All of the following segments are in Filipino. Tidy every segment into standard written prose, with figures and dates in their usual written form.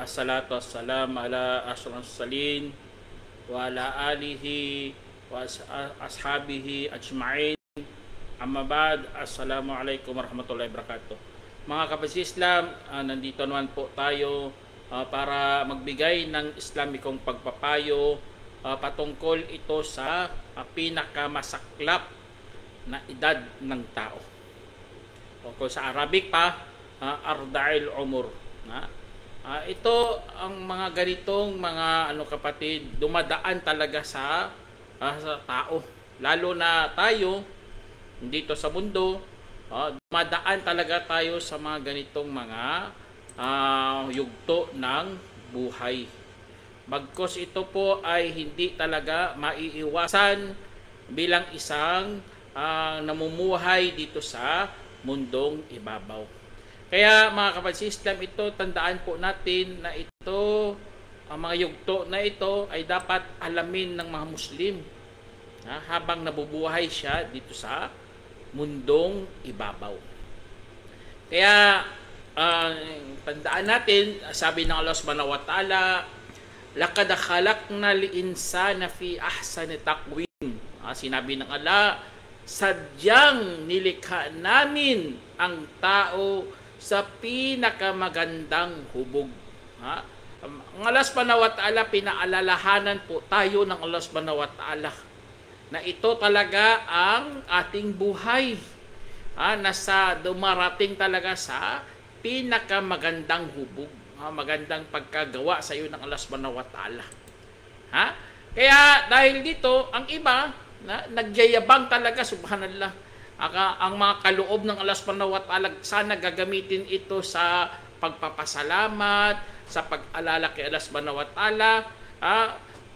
Assalatu wassalam ala ashrafil mursalin wa ala alihi wa ashabihi ajma'in. Amma ba'd. Assalamualaikum warahmatullahi wabarakatuh. Mga kapatid Islam, nandito naman po tayo para magbigay ng Islamikong pagpapayo patungkol ito sa pinakamasaklap na edad ng tao. O kung sa Arabic pa, Arda'il Umur. Ito ang mga ganitong mga kapatid, dumadaan talaga sa tao. Lalo na tayo dito sa mundo, dumadaan talaga tayo sa mga ganitong mga yugto ng buhay. Bagkus ito po ay hindi talaga maiiwasan bilang isang namumuhay dito sa mundong ibabaw. Kaya mga kapatid Islam, ito tandaan po natin na ito, ang mga yugto na ito ay dapat alamin ng mga Muslim habang nabubuhay siya dito sa mundong ibabaw. Kaya tandaan natin, sabi ng Allah Subhanahu wa Ta'ala, laqad khalaqna al-insana fi ahsani taqwim. Sinabi ng Allah, sadyang nilikha namin ang tao sa pinakamagandang hubog. Ang Allah Subhanahu wa Ta'ala, pinaalalahanan po tayo ng Allah Subhanahu wa Ta'ala na ito talaga ang ating buhay. Nasa dumarating talaga sa pinakamagandang hubog. Magandang pagkagawa sa iyo ng Allah Subhanahu wa Ta'ala. Kaya dahil dito, ang iba nagyayabang talaga, subhanallah. Ang mga kaloob ng Allah Subhanahu wa Ta'ala, sana gagamitin ito sa pagpapasalamat, sa pag-alala kay Allah Subhanahu wa Ta'ala.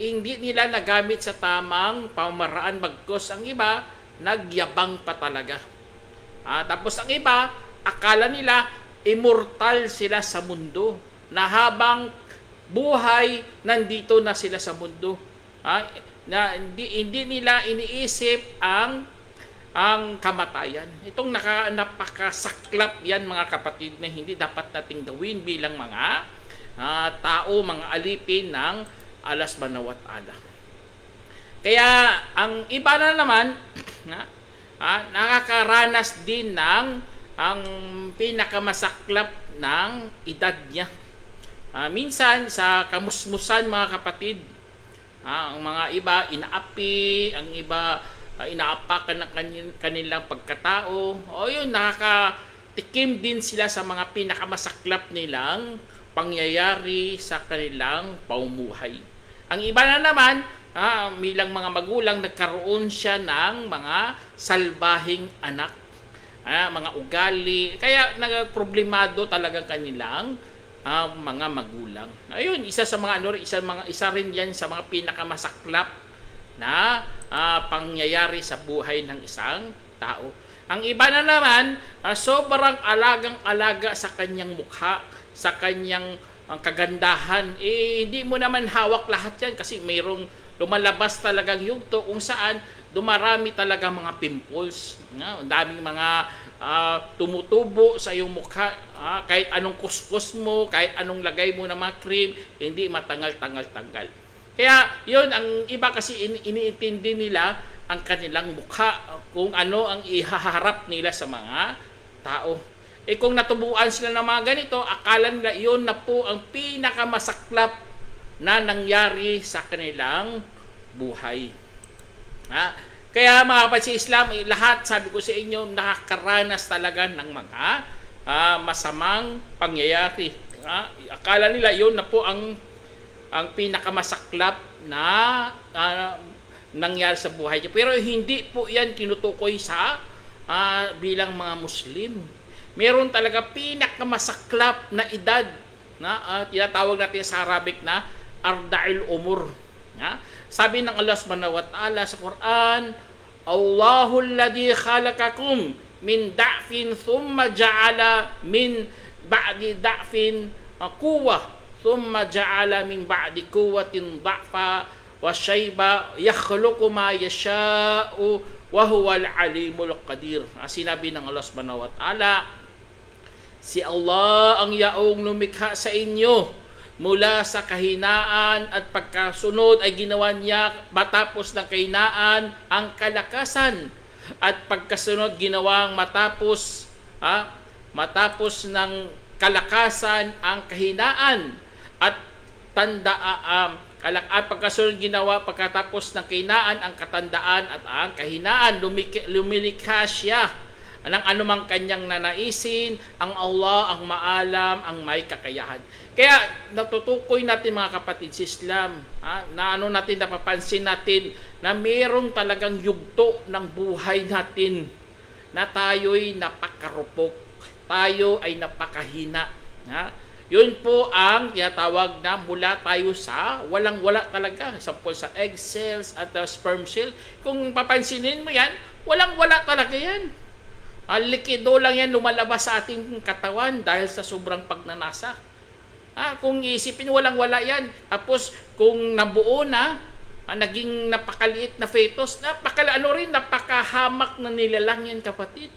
Hindi nila nagamit sa tamang pamaraan, bagkus ang iba nagyabang pa talaga. Tapos ang iba, akala nila immortal sila sa mundo, na habang buhay nandito na sila sa mundo. Na hindi nila iniisip ang kamatayan. Itong napakasaklap yan mga kapatid, na hindi dapat nating gawin bilang mga tao, mga alipin ng Allah Subhanahu wa Ta'ala. Kaya ang iba na naman nakakaranas din ng ang pinakamasaklap ng edad niya. Minsan sa kamusmusan mga kapatid, ang mga iba inaapi, ang iba inaapakan ng kanilang pagkatao. Yun, nakakatikim din sila sa mga pinakamasaklap nilang pangyayari sa kanilang pamumuhay. Ang iba na naman, bilang mga magulang, nagkaroon siya ng mga salbahing anak, mga ugali. Kaya nagproblemado talaga kanilang mga magulang. Ayun, isa rin yan sa mga pinakamasaklap na pangyayari sa buhay ng isang tao. Ang iba na naman, sobrang alagang-alaga sa kanyang mukha, sa kanyang kagandahan. Hindi mo naman hawak lahat yan kasi mayroong lumalabas talagang yugto kung saan dumarami talaga mga pimples. Ang daming mga tumutubo sa iyong mukha. Kahit anong kuskus mo, kahit anong lagay mo na mga cream, hindi matangal-tangal-tanggal. Kaya yun, ang iba kasi iniintindi nila ang kanilang mukha, kung ano ang ihaharap nila sa mga tao. Kung natubuan sila ng mga ganito, akala nila yun na po ang pinakamasaklap na nangyari sa kanilang buhay. Kaya mga kapatid Islam, lahat, sabi ko sa inyo, nakakaranas talaga ng mga masamang pangyayari. Akala nila yun na po ang pinakamasaklap na nangyari sa buhay niya. Pero hindi po yan tinutukoy sa bilang mga Muslim. Meron talaga pinakamasaklap na edad na tinatawag natin sa Arabic na Arda'il Umur. Sabi ng Allah Subhanahu wa Ta'ala sa Quran, Allahul ladzi khalaqakum min da'fin thumma ja'ala min ba'di da'fin quwwah thumma ja'ala min ba'di quwwatin da'fa wa shayba yakhluqu ma yasha'u wa huwal alimul qadir. Sinabi ng Allah Subhanahu wa Ta'ala, si Allah ang yaong lumikha sa inyo mula sa kahinaan at pagkasunod ay ginawa niya matapos ng kahinaan ang kalakasan at pagkasunod ginawang matapos ng kalakasan ang kahinaan at at pagkasunod ginawa pagkatapos ng kahinaan ang katandaan at ang kahinaan. Lumilikha siya ng anumang kanyang nanaisin, ang Allah, ang maalam, ang may kakayahan. Kaya natutukoy natin mga kapatid sa Islam, na napapansin natin na mayroong talagang yugto ng buhay natin na tayo'y napakarupok, tayo ay napakahina. Yun po ang tinatawag na mula tayo sa walang-wala talaga. Example sa egg cells at sperm cell. Kung papansinin mo yan, walang-wala talaga yan. Likido lang yan lumalabas sa ating katawan dahil sa sobrang pagnanasa. Kung isipin, walang-wala yan. Tapos kung nabuo na, naging napakaliit na fetus, napakahamak na nilalang yan, kapatid.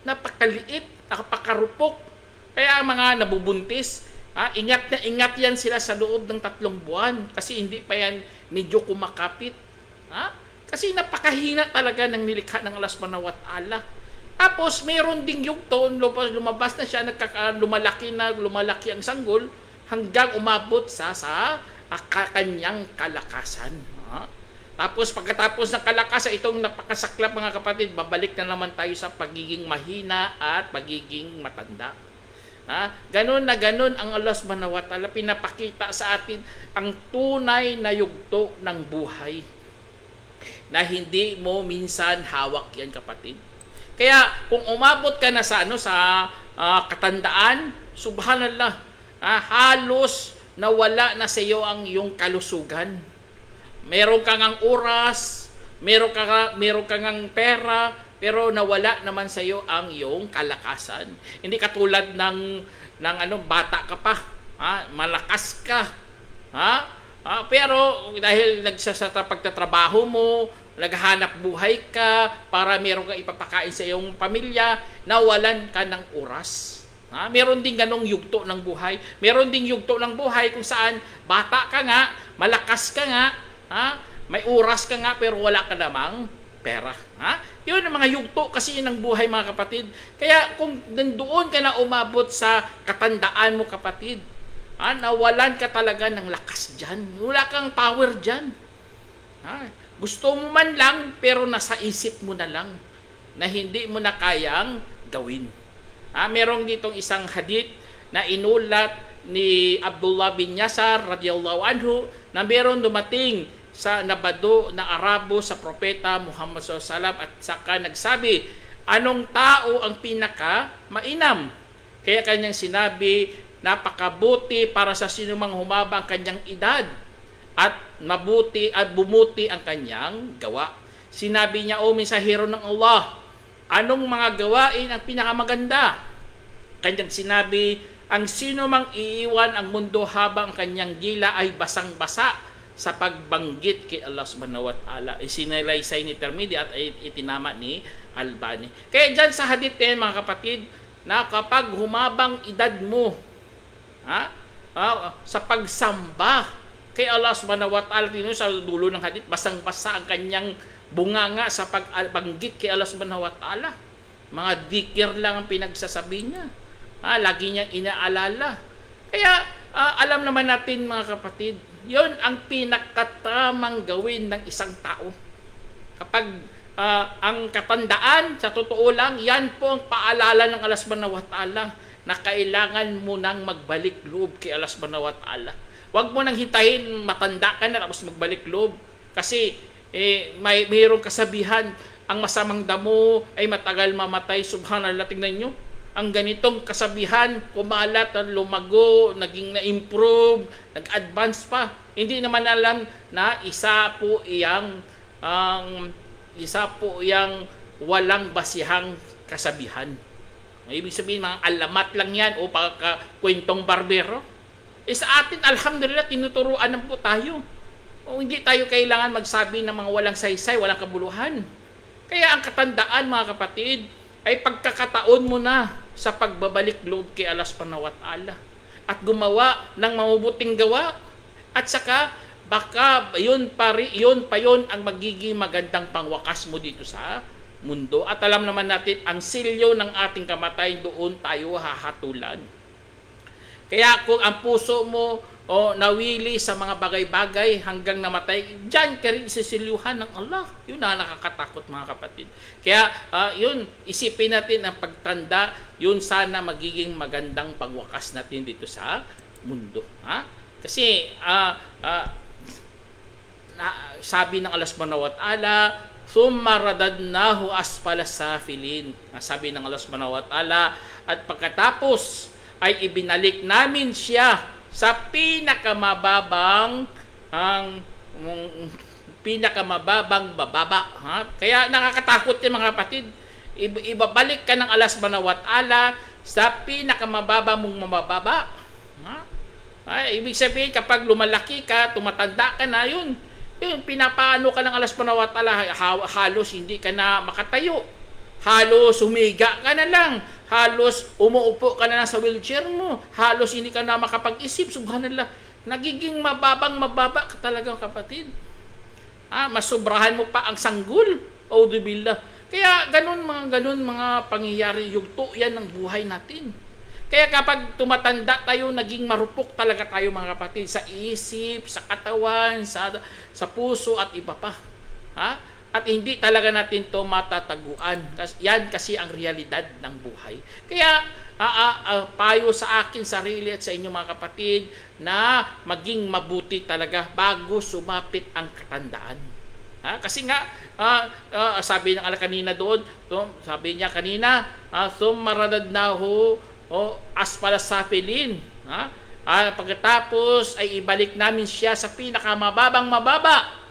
Napakaliit, napakarupok. Kaya mga nabubuntis, ingat na ingat yan sila sa loob ng 3 buwan kasi hindi pa yan medyo kumakapit. Kasi napakahina talaga ng nilikha ng Allah Subhanahu wa Ta'ala. Tapos mayroon ding yugto, lumabas na siya, lumalaki ang sanggol hanggang umabot sa kanyang kalakasan. Tapos pagkatapos ng kalakasan, itong napakasaklap mga kapatid, babalik na naman tayo sa pagiging mahina at pagiging matanda. Ganon na ganon ang Allah Subhanahu wa Ta'ala pinapakita sa atin ang tunay na yugto ng buhay na hindi mo minsan hawak yan, kapatid. Kaya kung umabot ka na sa katandaan, subhanallah, halos nawala na sa iyo ang iyong kalusugan. Meron kang ang oras, meron kang ang pera, pero nawala naman sa iyo ang iyong kalakasan. Hindi katulad ng bata ka pa, malakas ka, pero dahil pagtatrabaho mo, naghahanap buhay ka para meron kang ipapakain sa iyong pamilya, nawalan ka ng oras. Meron din ganong yugto ng buhay. Meron ding yugto ng buhay kung saan bata ka nga, malakas ka nga, may oras ka nga, pero wala ka namang pera. Yun ang mga yugto kasi ng buhay, mga kapatid. Kaya kung nandoon ka na umabot sa katandaan mo, kapatid, nawalan ka talaga ng lakas dyan. Wala kang power dyan. Gusto mo man lang, pero nasa isip mo na lang na hindi mo na kayang gawin. Merong ditong isang hadith na inulat ni Abdullah bin Yasar radiyallahu anhu na meron dumating sa nabado na Arabo sa propeta Muhammad SAW at saka nagsabi, anong tao ang pinaka mainam? Kaya kanyang sinabi, napakabuti para sa sinumang humaba ang kanyang edad at mabuti at bumuti ang kanyang gawa. Sinabi niya, o mensahero ng Allah, anong mga gawain ang pinakamaganda? Kanyang sinabi, ang sino mang iiwan ang mundo habang kanyang gila ay basang-basa sa pagbanggit kay Allah Subhanahu wa Ta'ala. Sinalaysay ni Tirmidhi at itinama ni Albani. Kaya dyan sa hadith mga kapatid, na kapag humabang edad mo sa pagsamba kay Allah Subhanahu wa Ta'ala, sa dulo ng hadith, basang-basa ang kanyang bunganga sa pagbanggit kay Allah Subhanahu wa Ta'ala. Mga dhikr lang ang pinagsasabi niya. Lagi niyang inaalala. Kaya alam naman natin, mga kapatid, yon ang pinakatamang gawin ng isang tao. Kapag ang katandaan, sa totoo lang, yan po ang paalala ng Allah Subhanahu wa Ta'ala na kailangan mo nang magbalik loob kay Allah Subhanahu wa Ta'ala. Huwag mo nang hintayin matanda ka na tapos magbalik loob. Kasi mayroong kasabihan, ang masamang damo ay matagal mamatay. Subhanallah, tingnan nyo. Ang ganitong kasabihan, kumalat, lumago, naging na-improve, nag-advance pa. Hindi naman alam na isa po iyang walang basihang kasabihan. Ibig sabihin, mga alamat lang yan o kwentong barbero. Sa atin, alhamdulillah, tinuturuan na po tayo. O hindi tayo kailangan magsabi ng mga walang saysay, walang kabuluhan. Kaya ang katandaan, mga kapatid, ay pagkakataon mo na sa pagbabalik loob kay Allah Subhanahu wa Ta'ala. at gumawa ng mabubuting gawa. At saka, baka yun pa yun ang magiging magandang pangwakas mo dito sa mundo. At alam naman natin, ang silyo ng ating kamatayan, doon tayo hahatulan. Kaya kung ang puso mo nawili sa mga bagay-bagay hanggang namatay, diyan ka rin isisilyuhan ng Allah. Yun na nakakatakot, mga kapatid. Kaya yun, isipin natin ang pagtanda, yun sana magiging magandang pagwakas natin dito sa mundo. Kasi sabi ng Allah subhanahu wa ta'ala, thumma radadnahu asfala safilin. Sabi ng Allah subhanahu wa ta'ala, at pagkatapos ay ibinalik namin siya sa pinakamababang bababa. Kaya nakakatakot yung mga kapatid. Ibabalik ka ng Allah subhanahu wa ta'ala sa pinakamababa mong mababa. Ibig sabihin, kapag lumalaki ka, tumatanda ka na, yun pinapaano ka ng Allah subhanahu wa ta'ala, halos hindi ka na makatayo. Halos humiga ka na lang. Halos umuupo ka na sa wheelchair mo. Halos hindi ka na makapag-isip. Subhanallah. Nagiging mababa ka talaga, kapatid. Masubrahan mo pa ang sanggol. Auzubillah. Kaya ganun mga pangyayari. Yugto yan ng buhay natin. Kaya kapag tumatanda tayo, naging marupok talaga tayo, mga kapatid. Sa isip, sa katawan, sa puso at iba pa. At hindi talaga natin to matataguan. Yan kasi ang realidad ng buhay. Kaya payo sa akin sarili at sa inyo, mga kapatid, na maging mabuti talaga bago sumapit ang katandaan. Kasi nga sabi ng Allah kanina doon, sabi niya kanina, thumma radadnahu asfala safilin. Pagkatapos ay ibalik namin siya sa pinakamababang mababa.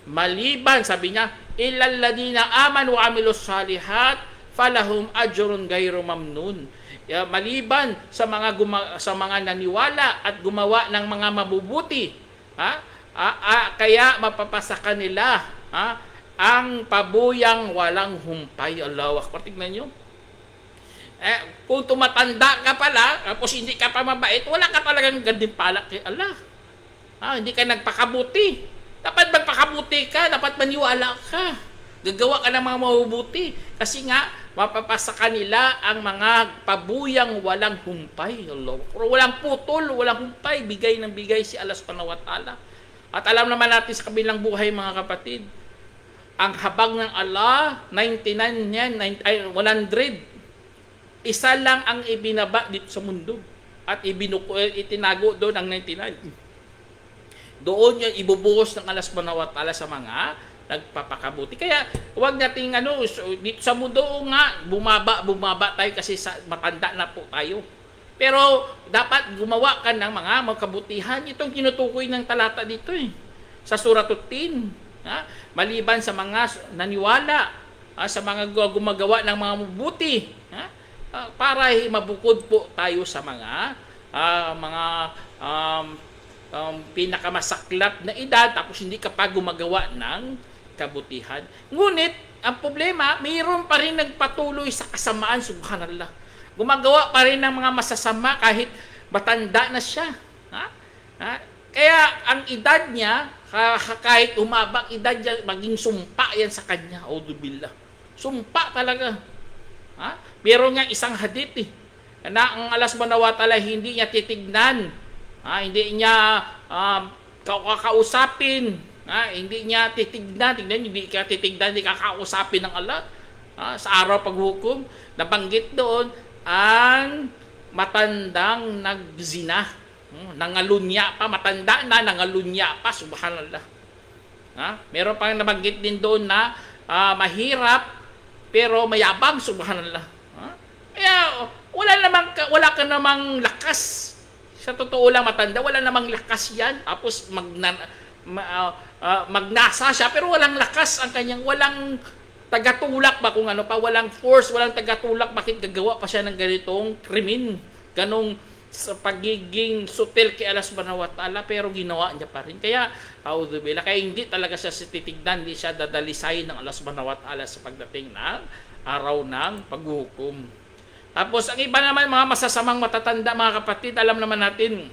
Maliban, sabi niya, illal ladina amanu wa amilus salihat falahum ajrun ghairu mamnun. Maliban sa mga naniwala at gumawa ng mga mabubuti, kaya mapapasa kanila ang pabuyang walang humpay. Allahu Akbar. Tignan niyo. Kung tumatanda ka pala, tapos hindi ka pa mabait, wala ka talagang gantimpala kay Allah. Hindi ka nagpakabuti. Dapat magpakabuti ka, dapat maniwala ka. Gagawa ka ng mga mabubuti. Kasi nga, mapapasa kanila ang mga pabuyang walang humpay. Walang putol, walang humpay. Bigay ng bigay si Allah subhanahu wa ta'ala. At alam naman natin sa kabilang buhay, mga kapatid, ang habag ng Allah, 99 yan, 100. Isa lang ang ibinaba dito sa mundo. At itinago doon ang 99. Doon yung ibubuhos ng Allah subhanahu wa ta'ala sa mga nagpapakabuti. Kaya huwag nating dito sa mundo nga, bumaba tayo kasi matanda na po tayo. Pero dapat gumawa ka ng mga magkabutihan. Itong tinutukoy ng talata dito sa Suratul Tin. Maliban sa mga naniwala, sa mga gumagawa ng mga mabuti, para mabukod po tayo sa mga pinakamasaklap na edad, tapos hindi ka pa gumagawa ng kabutihan. Ngunit, ang problema, mayroon pa rin nagpatuloy sa kasamaan, subhanallah. Gumagawa pa rin ng mga masasama kahit matanda na siya. Kaya, ang edad niya, kahit umabang edad niya, maging sumpa yan sa kanya. Auzubillah. Sumpa talaga. Meron nga isang hadith na ang Allah subhanahu wa ta'ala hindi niya titignan, hindi niya kakausapin, hindi niya titignan, hindi ka titignan, hindi kakausapin ng Allah sa araw paghukom. Nabanggit doon ang matandang nagzina, nangalunya pa, matanda na, nangalunya pa, subhanallah. Meron pang nabanggit din doon na mahirap pero mayabang, subhanallah. Kaya wala ka namang lakas. Sa totoo lang, matanda, wala namang lakas yan. Tapos magnasa siya, pero walang lakas ang kanyang, walang tagatulak ba kung ano pa, walang force, walang tagatulak, bakit gagawa pa siya ng ganitong krimen, ganong sa pagiging sutil kay Allah subhanahu wa ta'ala, pero ginawa niya pa rin. Kaya, auzubillah, kaya hindi talaga siya titignan, hindi siya dadalisayin ng Allah subhanahu wa ta'ala sa pagdating ng araw ng paghukom. Tapos ang iba naman, mga masasamang matatanda, mga kapatid, alam naman natin,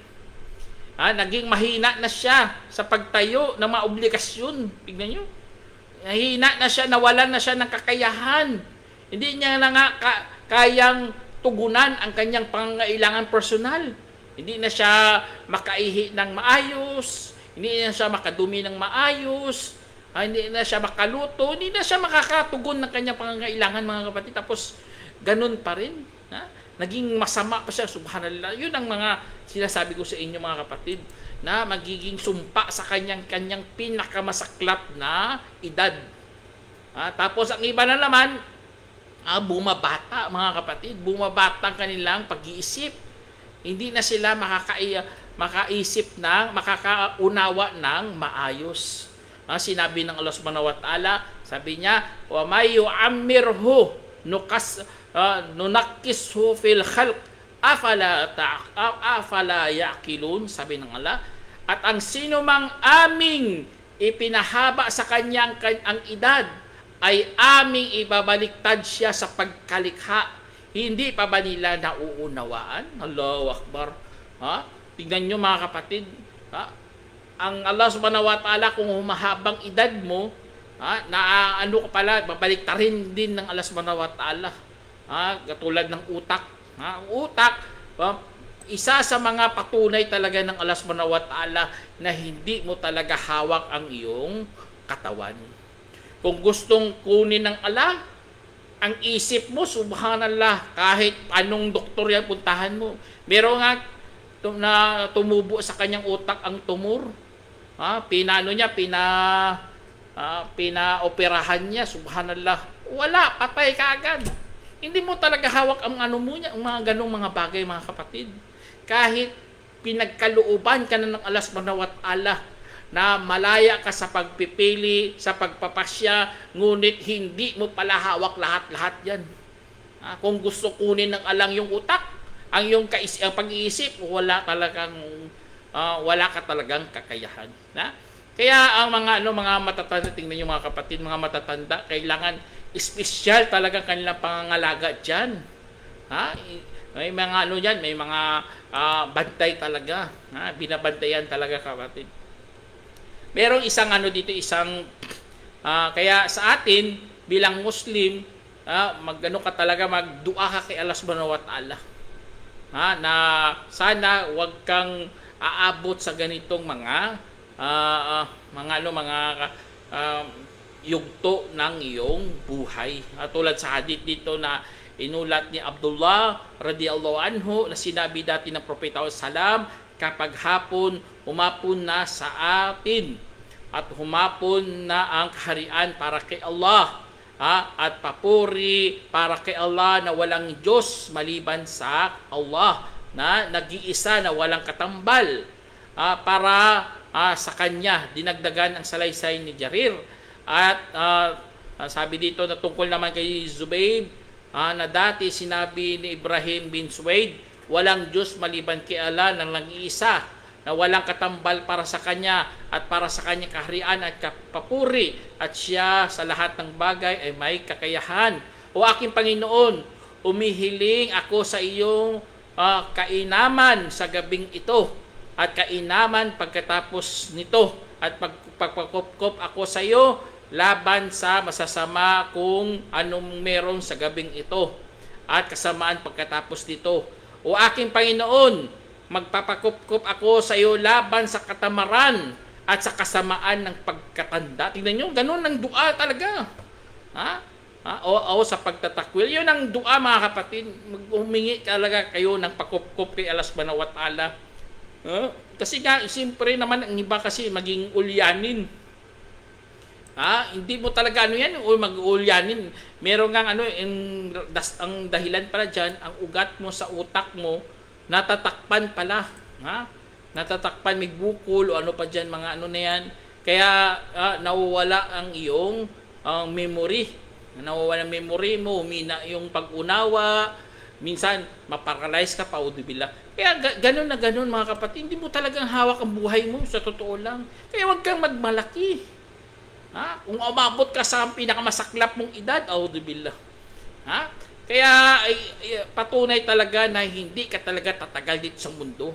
naging mahina na siya sa pagtayo ng mga obligasyon. Tignan nyo. Mahina na siya, nawalan na siya ng kakayahan. Hindi niya na nga kayang tugunan ang kanyang pangangailangan personal. Hindi na siya makaihi ng maayos, hindi na siya makadumi ng maayos, hindi na siya makaluto, hindi na siya makakatugon ng kanyang pangangailangan, mga kapatid. Tapos, ganun pa rin. Naging masama pa siya, subhanallah. Yun ang mga sinasabi ko sa inyo, mga kapatid, na magiging sumpa sa kanyang pinakamasaklap na edad. Tapos, ang iba na naman, bumabata, mga kapatid. Bumabata ang kanilang pag-iisip. Hindi na sila makaisip ng, makakaunawa ng maayos. Sinabi ng Allah subhanahu wa ta'ala, sabi niya, wa may yu'ammirhu nunakkishu fil khalq afala yaqilun, sabi ng Allah. At ang sino mang aming ipinahaba sa kanyang ang edad ay aming ibabaliktad siya sa pagkalikha. Hindi pa ba nila nauunawaan? Allahu Akbar. Tingnan nyo, mga kapatid. Ang Allah subhanahu wa ta'ala, kung humahabang edad mo, na ano ka pala, babaliktarin din ng Allah subhanahu wa ta'ala. Katulad ng utak. Ang utak, isa sa mga patunay talaga ng Allah subhanahu wa ta'ala na hindi mo talaga hawak ang iyong katawan. Kung gustong kunin ng Allah, ang isip mo, subhanallah, kahit anong doktor yan puntahan mo. Meron nga na tumubo sa kanyang utak ang tumor. Pinaoperahan niya, subhanallah. Wala, patay kaagad. Hindi mo talaga hawak ang ano mo niya, ang mga ganong mga bagay, mga kapatid. Kahit pinagkalooban ka na ng Allah subhanahu wa ta'ala na malaya ka sa pagpipili, sa pagpapasya, ngunit hindi mo pala hawak lahat-lahat yan. Kung gusto kunin ng alang yung utak, ang pag-iisip, wala ka talagang kakayahan. Kaya ang mga matatanda, tingnan yung mga kapatid, mga matatanda, kailangan espesyal talagang kanilang pangangalaga diyan. May mga diyan, may mga bantay talaga. Binabantayan talaga, kapatid. Merong isang kaya sa atin bilang Muslim, magdua ka kay Allah subhanahu wa ta'ala. Na sana wag kang aabot sa ganitong mga yugto ng iyong buhay. Tulad sa hadith dito na inulat ni Abdullah radiyallahu anhu na sinabi dati ng Propeta sallam, kapag hapon, humapon na sa atin at humapon na ang kaharian para kay Allah, at papuri para kay Allah na walang Diyos maliban sa Allah, na nag-iisa na walang katambal, para sa Kanya dinagdagan ang salaysay ni Jarir. At sabi dito na tungkol naman kay Zubayb, na dati sinabi ni Ibrahim bin Suwaid, walang Diyos maliban kay Allah nang nag-iisa, na walang katambal para sa Kanya at para sa Kanyang kaharian at kapapuri, at siya sa lahat ng bagay ay may kakayahan. O aking Panginoon, umihiling ako sa iyong kainaman sa gabing ito at kainaman pagkatapos nito, at pagpapakop ako sa iyo laban sa masasama kung anong meron sa gabing ito at kasamaan pagkatapos nito. O aking Panginoon, magpapakup-kup ako sa iyo laban sa katamaran at sa kasamaan ng pagkatanda. Tingnan nyo, ganun ang dua talaga. O sa pagtatakwil. Yun ang dua, mga kapatid. Humingi talaga kayo ng pakup-kup kay Allah subhanahu wa ta'ala. Kasi nga, siyempre naman, ang iba kasi maging ulyanin. Hindi mo talaga mag-ulyanin. Meron nga ang dahilan pala dyan, ang ugat mo sa utak mo, natatakpan pala. Natatakpan, may bukol, o ano pa dyan, mga na yan. Kaya nawawala ang iyong memory. Nawawala ang memory mo, humina yung pag-unawa, minsan maparalyze ka pa, udibila. Kaya ganun na ganun, mga kapatid, hindi mo talagang hawak ang buhay mo, sa totoo lang. Kaya huwag kang magmalaki. Kung umabot ka sa pinakamasaklap mong edad, auzubillah. Kaya patunay talaga na hindi ka talaga tatagal dito sa mundo.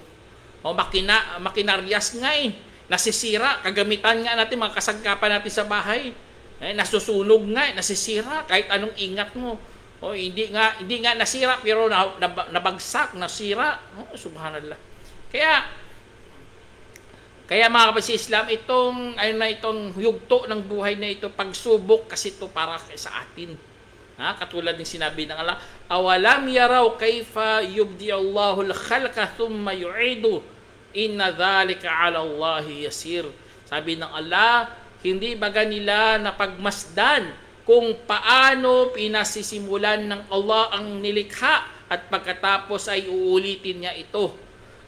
O makinaryas nga nasisira, kagamitan nga natin, mga kasangkapan natin sa bahay. Nasusunog nga, nasisira kahit anong ingat mo. O hindi nga nasira pero nabagsak, nasira. Subhanallah. Kaya mga kapatid sa Islam, itong yugto ng buhay na ito, pagsubok kasi ito para sa atin. Katulad ng sinabi ng Allah, awalam yaraw kayfa yubdi Allahu al-khalqa thumma yu'idu inna dhalika 'ala Allahi yasir. Sabi ng Allah, hindi ba nila napagmasdan kung paano pinasisimulan ng Allah ang nilikha at pagkatapos ay uulitin niya ito.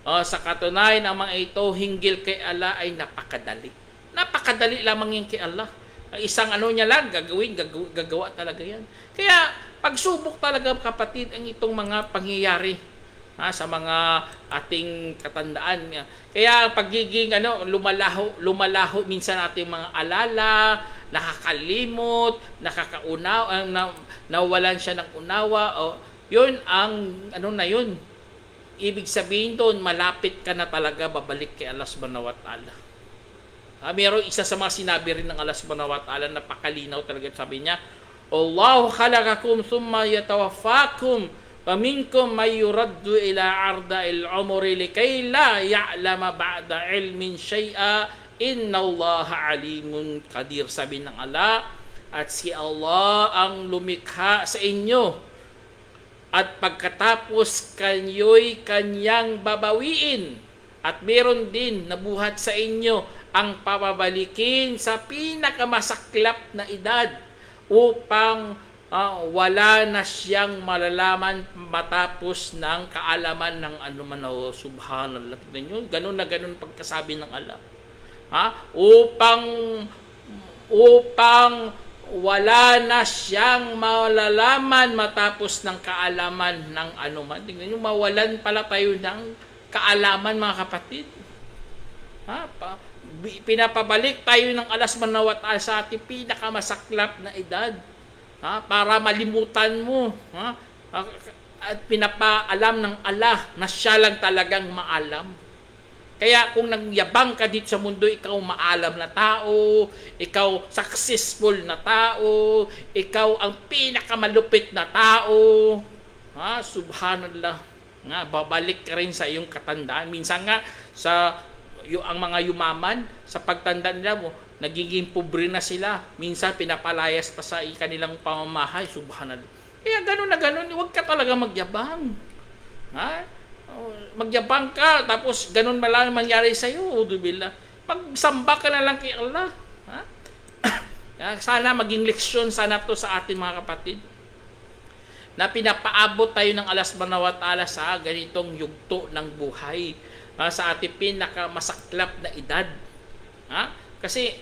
Sa katunayan ang mga ito hinggil kay Allah ay napakadali. Napakadali lamang yan kay Allah. Isang niya lang, gagawa talaga yan. Kaya pagsubok talaga kapatid ang itong mga pangyayari sa mga ating katandaan. Kaya pagiging lumalaho minsan ating mga alala, nakakalimot, nawalan siya ng unawa. Yun ang yun. Ibig sabihin doon, malapit ka na talaga babalik kay Allah subhanahu wa ta'ala. Mayroon isa sa mga sinabi rin ng Allah subhanahu wa ta'ala, napakalinaw talaga. Sabi niya, Allahu khalaqakum thumma yatawaffakum wa minkum may yuraddu ila arda'il umri likay la ya'lama ba'da ilmin shay'a inna Allah alimun qadir. Sabi ng Allah, at si Allah ang lumikha sa inyo at pagkatapos kanyo'y kanyang babawiin at meron din nabuhat sa inyo ang pababalikin sa pinakamasaklap na edad upang wala na siyang malalaman matapos ng kaalaman ng anuman. Subhanallah. Tignan nyo, ganun na ganun pagkasabi ng Allah. Upang wala na siyang malalaman matapos ng kaalaman ng anuman. Tingnan nyo, mawalan pala tayo ng kaalaman, mga kapatid. Pinapabalik tayo ng Allah subhanahu wa ta'ala sa ating pinakamasaklap na edad. Para malimutan mo. At pinapaalam ng Allah na siya lang talagang maalam. Kaya kung nagyabang ka dito sa mundo, ikaw maalam na tao, ikaw successful na tao, ikaw ang pinakamalupit na tao, subhanallah, babalik ka rin sa iyong katandaan. Minsan nga, ang mga yumaman, sa pagtanda nila mo, nagiging pobre na sila. Minsan pinapalayas pa sa kanilang pamamahay, subhanallah. Kaya gano'n na gano'n, huwag ka talaga magyabang. Magyabang ka, tapos ganun malang mangyari sa iyo. Magsamba ka na lang kay Allah. Sana maging leksyon sana to sa ating mga kapatid, na pinapaabot tayo ng Allah subhanahu wa ta'ala sa ganitong yugto ng buhay, sa ating pinakamasaklap na edad. Kasi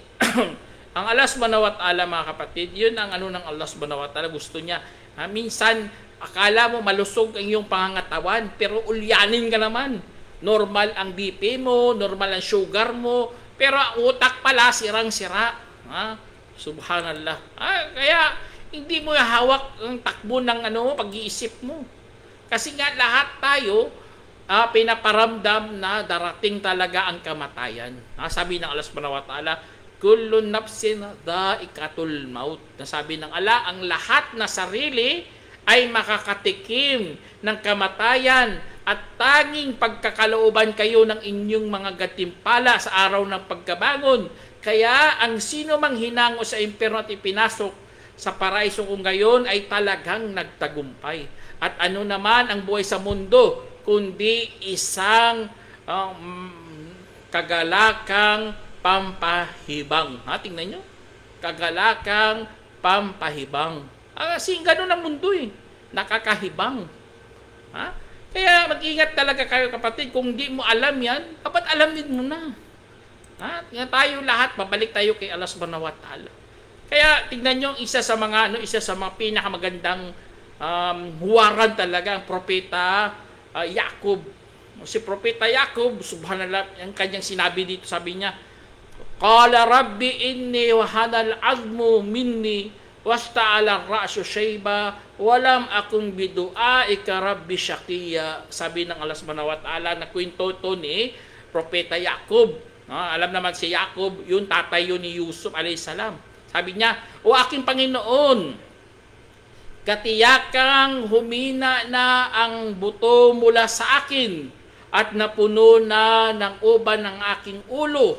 ang Allah subhanahu wa ta'ala, mga kapatid, yun ang ng Allah subhanahu wa ta'ala. Gusto niya, minsan akala mo malusog ang iyong pangangatawan, pero ulyanin ka naman. Normal ang BP mo, normal ang sugar mo, pero ang utak pala sirang-sira. Subhanallah. Kaya hindi mo hawak ang takbo ng pag-iisip mo. Kasi nga lahat tayo pinaparamdam na darating talaga ang kamatayan. Sabi ng Allah subhanahu wa ta'ala, kullu nafsin dha'iqatul maut. Sabi ng Allah, ang lahat na sarili ay makakatikim ng kamatayan at tanging pagkakalooban kayo ng inyong mga gantimpala sa araw ng pagkabangon. Kaya ang sino mang hinango sa impyerno at ipinasok sa paraiso kung gayon ay talagang nagtagumpay. At ano naman ang buhay sa mundo kundi isang kagalakang pampahibang. Tingnan nyo, kagalakang pampahibang. Kasi ganun ang mundo nakakahibang. Kaya mag-ingat talaga kayo, kapatid. Kung di mo alam yan, dapat alamin mo na. Tayo lahat, babalik tayo kay Allah subhanahu wa ta'ala. Kaya tignan nyo, isa sa mga pinakamagandang huwaran talaga, ang propeta Yaqub. Si propeta Yaqub, subhanallah, ang kanyang sinabi dito, sabi niya, Qala Rabbi inni wahana al-azmu minni wasta'ala ra'su shayba walam akong bidu'aika rabbi syaqiya. Sabi ng Allah subhanahu wa ta'ala na kwento to ni Propeta Yaqub. Alam naman si Yaqub, yung tatay yun ni Yusuf alayhis salam. Sabi niya, o aking Panginoon, katiyakang humina na ang buto mula sa akin at napuno na ng uban ng aking ulo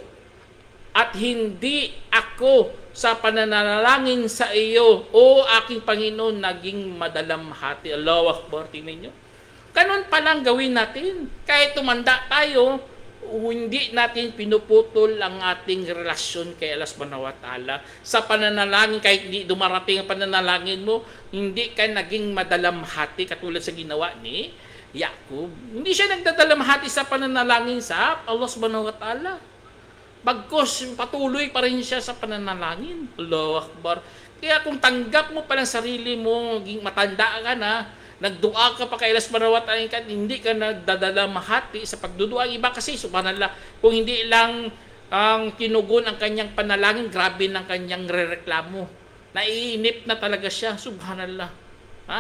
at hindi ako sa pananalangin sa iyo, o aking Panginoon, naging madalamhati. Allahu Akbar, tingnan nyo. Ganun palang gawin natin. Kahit tumanda tayo, hindi natin pinuputol ang ating relasyon kay Allah subhanahu wa ta'ala. Sa pananalangin, kahit hindi dumarating ang pananalangin mo, hindi ka naging madalamhati katulad sa ginawa ni Yaqub. Hindi siya nagdadalamhati sa pananalangin sa Allah subhanahu wa ta'ala. Bagkus, patuloy pa rin siya sa pananalangin. Allahu Akbar. Kaya kung tanggap mo pa ng sarili mo, matanda ka na, nagdua ka pa kay Allah subhanahu wa ta'ala, hindi ka nagdadalamhati sa pagdudua. Iba kasi, subhanallah, kung hindi lang ang kinugon ang kanyang panalangin, grabe ng kanyang rereklamo. Naiinip na talaga siya, subhanallah.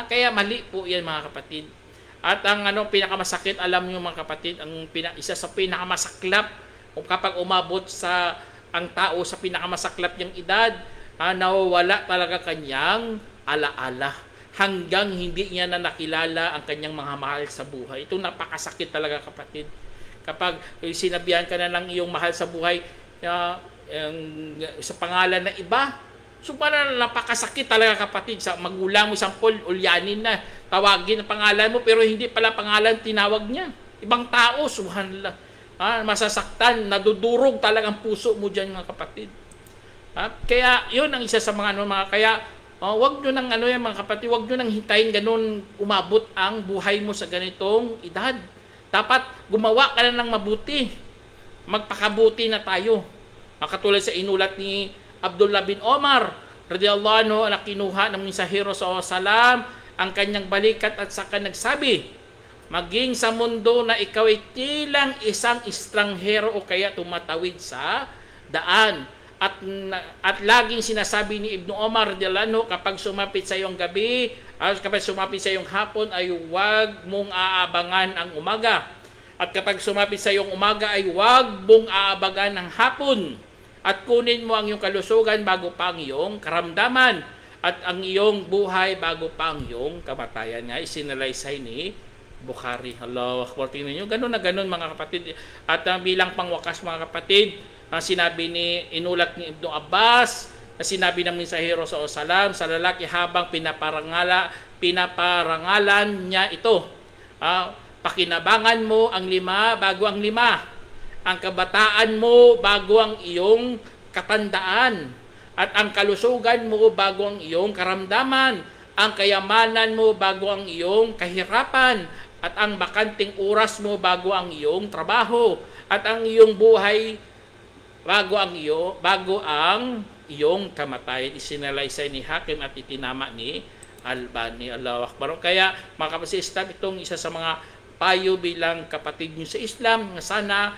Kaya mali po yan, mga kapatid. At ang pinakamasakit, alam niyo mga kapatid, isa sa pinakamasaklap, kung kapag umabot sa ang tao sa pinakamasaklap niyang edad, nawawala talaga kanyang alaala hanggang hindi niya na nakilala ang kanyang mga mahal sa buhay. Ito napakasakit talaga, kapatid. Kapag sinabihan ka na ng iyong mahal sa buhay sa pangalan ng iba, so parang napakasakit talaga, kapatid. Sa magulang mo, sampol, ulyanin na, tawagin ang pangalan mo, pero hindi pala pangalan tinawag niya. Ibang tao, subhanallah. Masasaktan, nadudurog talaga ang puso mo dyan, mga kapatid. Kaya yun ang isa sa mga kaya wag nyo nang mga kapatid, wag nyo nang hintayin ganun umabot ang buhay mo sa ganitong edad. Dapat gumawa ka na ng mabuti. Magpakabuti na tayo. Katulad sa inulat ni Abdullah bin Omar radiyallahu anhu, na kinuha ng mensahero sallallahu alaihi wasallam ang kanyang balikat at saka nagsabi, maging sa mundo na ikaw ay tilang isang estranghero o kaya tumatawid sa daan. At laging sinasabi ni Ibn Omar radiyallahu anhu, kapag sumapit sa iyong gabi, kapag sumapit sa iyong hapon, ay huwag mong aabangan ang umaga. At kapag sumapit sa iyong umaga, ay huwag mong aabangan ang hapon. At kunin mo ang iyong kalusugan bago pa ang iyong karamdaman. At ang iyong buhay bago pa ang iyong kamatayan. Nga, isinalaysay ni Bukhari. Allahu Akbar. Tingnan nyo, ganun na ganun, mga kapatid. At bilang pangwakas, mga kapatid, sinabi inulat ni Ibn Abbas, na sinabi ng mensahero sallallahu alaihi wasallam sa lalaki habang pinaparangalan niya ito. Pakinabangan mo ang 5 bago ang 5. Ang kabataan mo bago ang iyong katandaan. At ang kalusugan mo bago ang iyong karamdaman. Ang kayamanan mo bago ang iyong kahirapan. At ang bakanting oras mo bago ang iyong trabaho. At ang iyong buhay bago ang iyong kamatayan. Isinalaysay ni Hakim at itinama ni Albani. Allahu Akbar. Kaya mga kapatid sa Islam, itong isa sa mga payo bilang kapatid nyo sa Islam, na sana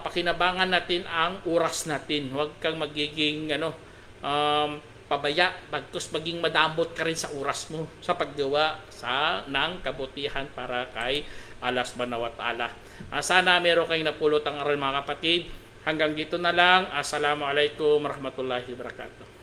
pakinabangan natin ang oras natin. Huwag kang magiging pabaya, bagkus maging madambot ka rin sa oras mo sa paggawa ng kabutihan para kay Allah subhanahu wa ta'ala. Sana meron kayong napulot ang aral, mga kapatid. Hanggang dito na lang. Assalamualaikum warahmatullahi wabarakatuh.